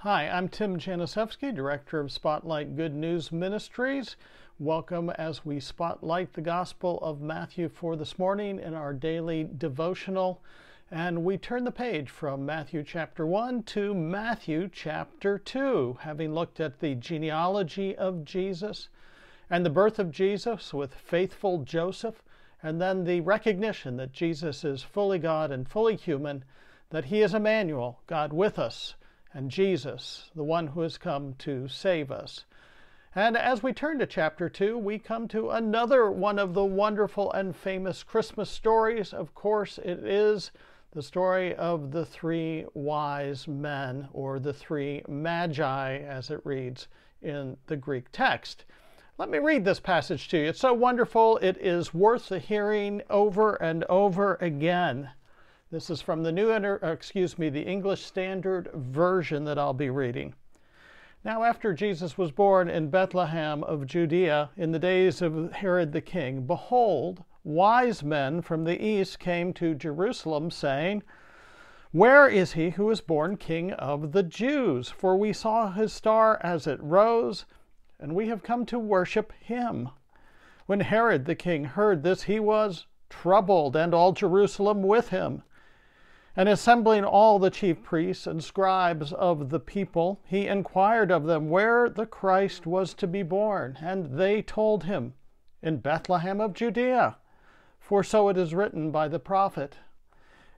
Hi, I'm Tim Janisewski, Director of Spotlight Good News Ministries. Welcome as we spotlight the Gospel of Matthew for this morning in our daily devotional. And we turn the page from Matthew chapter 1 to Matthew chapter 2, having looked at the genealogy of Jesus and the birth of Jesus with faithful Joseph, and then the recognition that Jesus is fully God and fully human, that he is Emmanuel, God with us, and Jesus, the one who has come to save us. And as we turn to chapter 2, we come to another one of the wonderful and famous Christmas stories. Of course, it is the story of the three wise men, or the three magi, as it reads in the Greek text. Let me read this passage to you. It's so wonderful, it is worth the hearing over and over again. This is from the English Standard Version that I'll be reading. Now, after Jesus was born in Bethlehem of Judea in the days of Herod the king, behold, wise men from the east came to Jerusalem, saying, "Where is he who is born King of the Jews? For we saw his star as it rose, and we have come to worship him." When Herod the king heard this, he was troubled, and all Jerusalem with him. And assembling all the chief priests and scribes of the people, he inquired of them where the Christ was to be born. And they told him, "In Bethlehem of Judea, for so it is written by the prophet.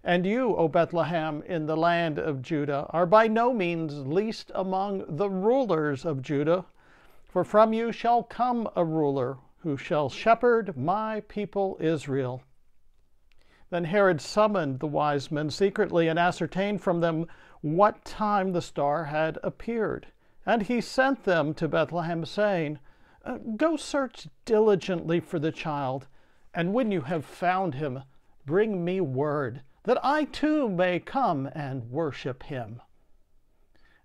And you, O Bethlehem, in the land of Judah, are by no means least among the rulers of Judah, for from you shall come a ruler who shall shepherd my people Israel." Then Herod summoned the wise men secretly and ascertained from them what time the star had appeared. And he sent them to Bethlehem, saying, "Go search diligently for the child, and when you have found him, bring me word, that I too may come and worship him."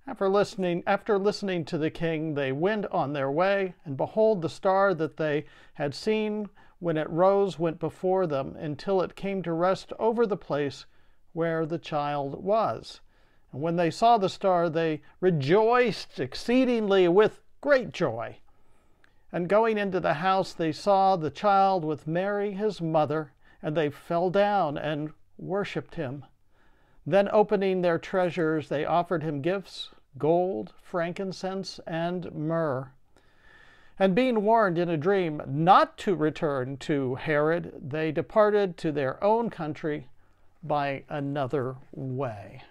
After listening to the king, they went on their way, and behold, the star that they had seen when it rose went before them until it came to rest over the place where the child was. And when they saw the star, they rejoiced exceedingly with great joy. And going into the house, they saw the child with Mary, his mother, and they fell down and worshipped him. Then opening their treasures, they offered him gifts, gold, frankincense, and myrrh. And being warned in a dream not to return to Herod, they departed to their own country by another way.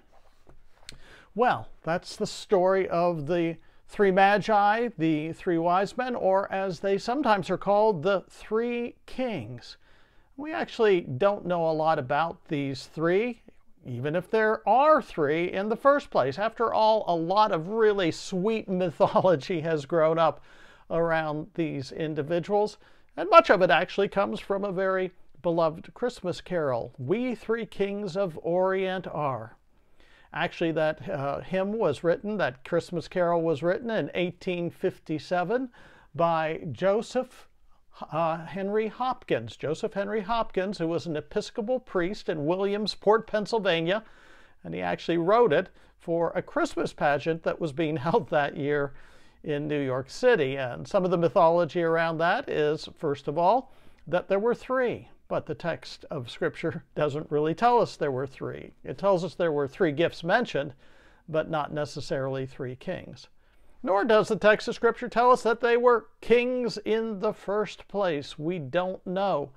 Well, that's the story of the three magi, the three wise men, or as they sometimes are called, the three kings. We actually don't know a lot about these three, even if there are three in the first place. After all, a lot of really sweet mythology has grown up around these individuals, and much of it actually comes from a very beloved Christmas carol, "We Three Kings of Orient Are." Actually, that that Christmas carol was written in 1857 by Joseph Henry Hopkins. Joseph Henry Hopkins, who was an Episcopal priest in Williamsport, Pennsylvania, and he actually wrote it for a Christmas pageant that was being held that year in New York City. And some of the mythology around that is, first of all, that there were three, but the text of Scripture doesn't really tell us there were three. It tells us there were three gifts mentioned, but not necessarily three kings. Nor does the text of Scripture tell us that they were kings in the first place. We don't know.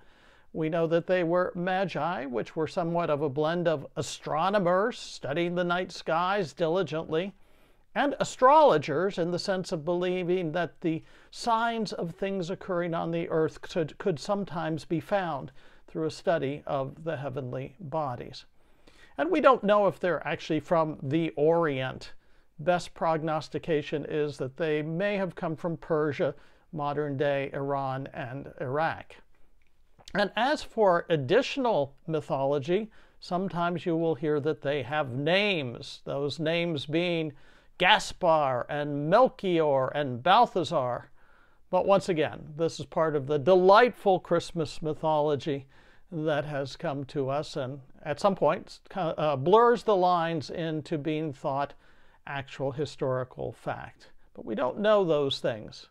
We know that they were magi, which were somewhat of a blend of astronomers studying the night skies diligently, and astrologers in the sense of believing that the signs of things occurring on the earth could sometimes be found through a study of the heavenly bodies. And we don't know if they're actually from the Orient. Best prognostication is that they may have come from Persia, modern-day Iran, and Iraq. And as for additional mythology, sometimes you will hear that they have names, those names being Gaspar and Melchior and Balthazar. But once again, this is part of the delightful Christmas mythology that has come to us and at some point blurs the lines into being thought actual historical fact. But we don't know those things.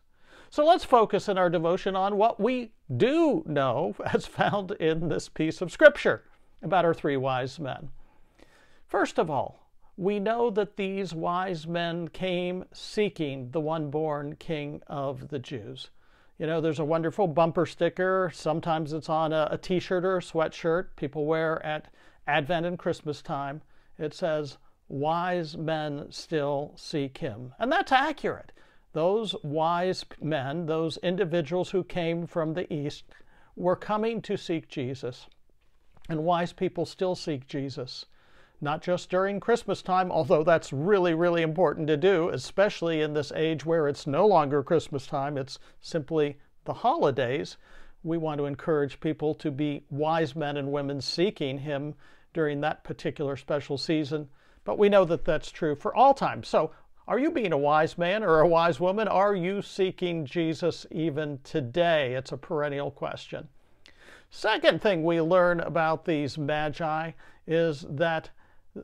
So let's focus in our devotion on what we do know as found in this piece of scripture about our three wise men. First of all, we know that these wise men came seeking the one born King of the Jews. You know, there's a wonderful bumper sticker. Sometimes it's on a t-shirt or a sweatshirt people wear at Advent and Christmas time. It says, "Wise men still seek him." And that's accurate. Those wise men, those individuals who came from the East, were coming to seek Jesus. And wise people still seek Jesus. Not just during Christmas time, although that's really, really important to do, especially in this age where it's no longer Christmas time, it's simply the holidays. We want to encourage people to be wise men and women seeking him during that particular special season. But we know that that's true for all time. So are you being a wise man or a wise woman? Are you seeking Jesus even today? It's a perennial question. Second thing we learn about these magi is that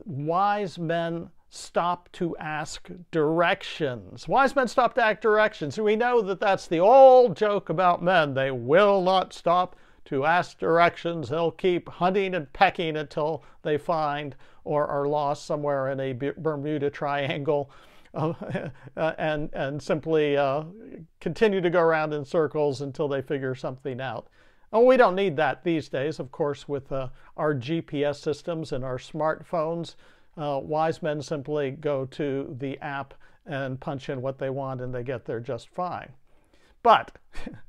wise men stop to ask directions. Wise men stop to ask directions. We know that that's the old joke about men. They will not stop to ask directions. They'll keep hunting and pecking until they find or are lost somewhere in a Bermuda Triangle and simply continue to go around in circles until they figure something out. Oh, we don't need that these days, of course, with our GPS systems and our smartphones. Wise men simply go to the app and punch in what they want and they get there just fine. But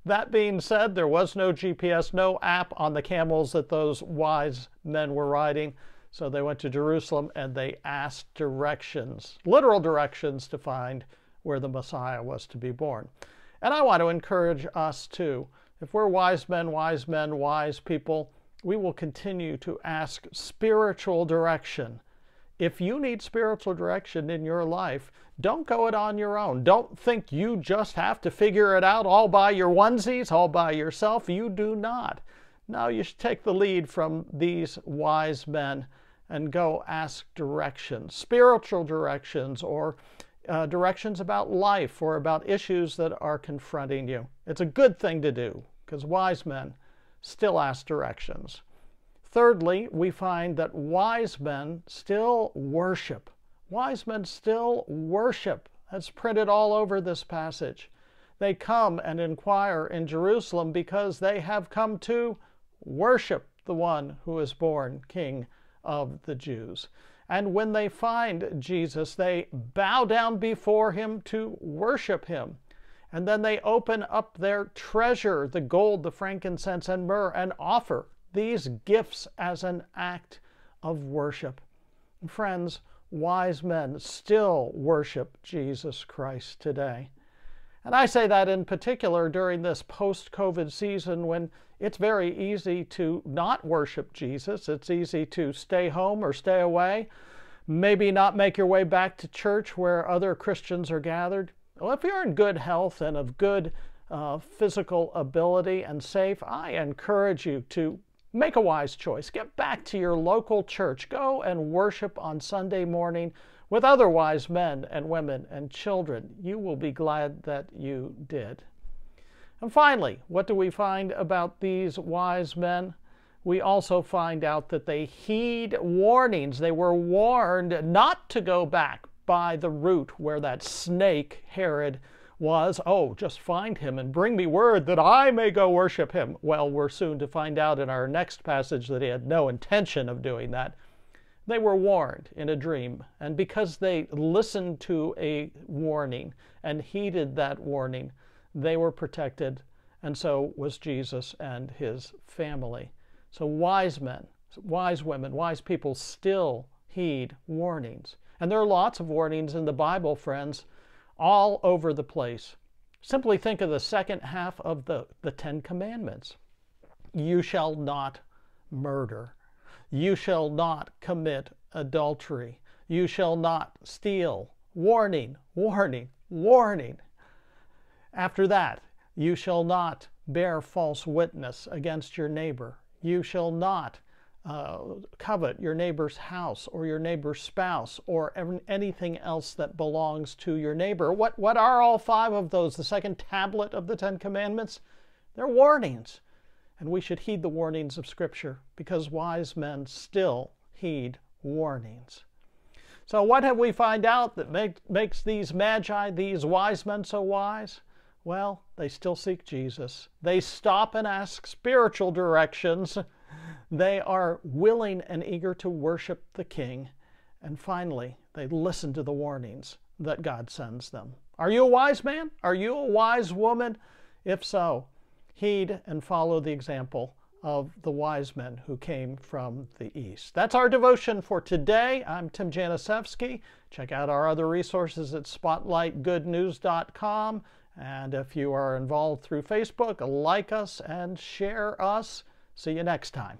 that being said, there was no GPS, no app on the camels that those wise men were riding. So they went to Jerusalem and they asked directions, literal directions, to find where the Messiah was to be born. And I want to encourage us too. If we're wise men, wise people, we will continue to ask spiritual direction. If you need spiritual direction in your life, don't go it on your own. Don't think you just have to figure it out all by your onesies, all by yourself. You do not. No, you should take the lead from these wise men and go ask directions, spiritual directions, or directions about life or about issues that are confronting you. It's a good thing to do because wise men still ask directions. Thirdly, we find that wise men still worship. Wise men still worship. That's printed all over this passage. They come and inquire in Jerusalem because they have come to worship the one who is born King of the Jews. And when they find Jesus, they bow down before him to worship him. And then they open up their treasure, the gold, the frankincense, and myrrh, and offer these gifts as an act of worship. Friends, wise men still worship Jesus Christ today. And I say that in particular during this post-COVID season when it's very easy to not worship Jesus. It's easy to stay home or stay away, maybe not make your way back to church where other Christians are gathered. Well, if you're in good health and of good physical ability and safe, I encourage you to make a wise choice. Get back to your local church. Go and worship on Sunday morning with other wise men and women and children. You will be glad that you did. And finally, what do we find about these wise men? We also find out that they heed warnings. They were warned not to go back by the route where that snake, Herod, was. Oh, just find him and bring me word that I may go worship him. Well, we're soon to find out in our next passage that he had no intention of doing that. They were warned in a dream, and because they listened to a warning and heeded that warning, they were protected, and so was Jesus and his family. So wise men, wise women, wise people still heed warnings. And there are lots of warnings in the Bible, friends, all over the place. Simply think of the second half of the Ten Commandments. You shall not murder. You shall not commit adultery. You shall not steal. Warning, warning, warning. After that, you shall not bear false witness against your neighbor. You shall not covet your neighbor's house or your neighbor's spouse or anything else that belongs to your neighbor. What are all 5 of those? The second tablet of the 10 Commandments? They're warnings. And we should heed the warnings of Scripture because wise men still heed warnings. So what have we found out that makes these magi, these wise men so wise? Well, they still seek Jesus. They stop and ask spiritual directions. They are willing and eager to worship the King. And finally, they listen to the warnings that God sends them. Are you a wise man? Are you a wise woman? If so, heed and follow the example of the wise men who came from the East. That's our devotion for today. I'm Tim Janisewski. Check out our other resources at spotlightgoodnews.com. And if you are involved through Facebook, like us and share us. See you next time.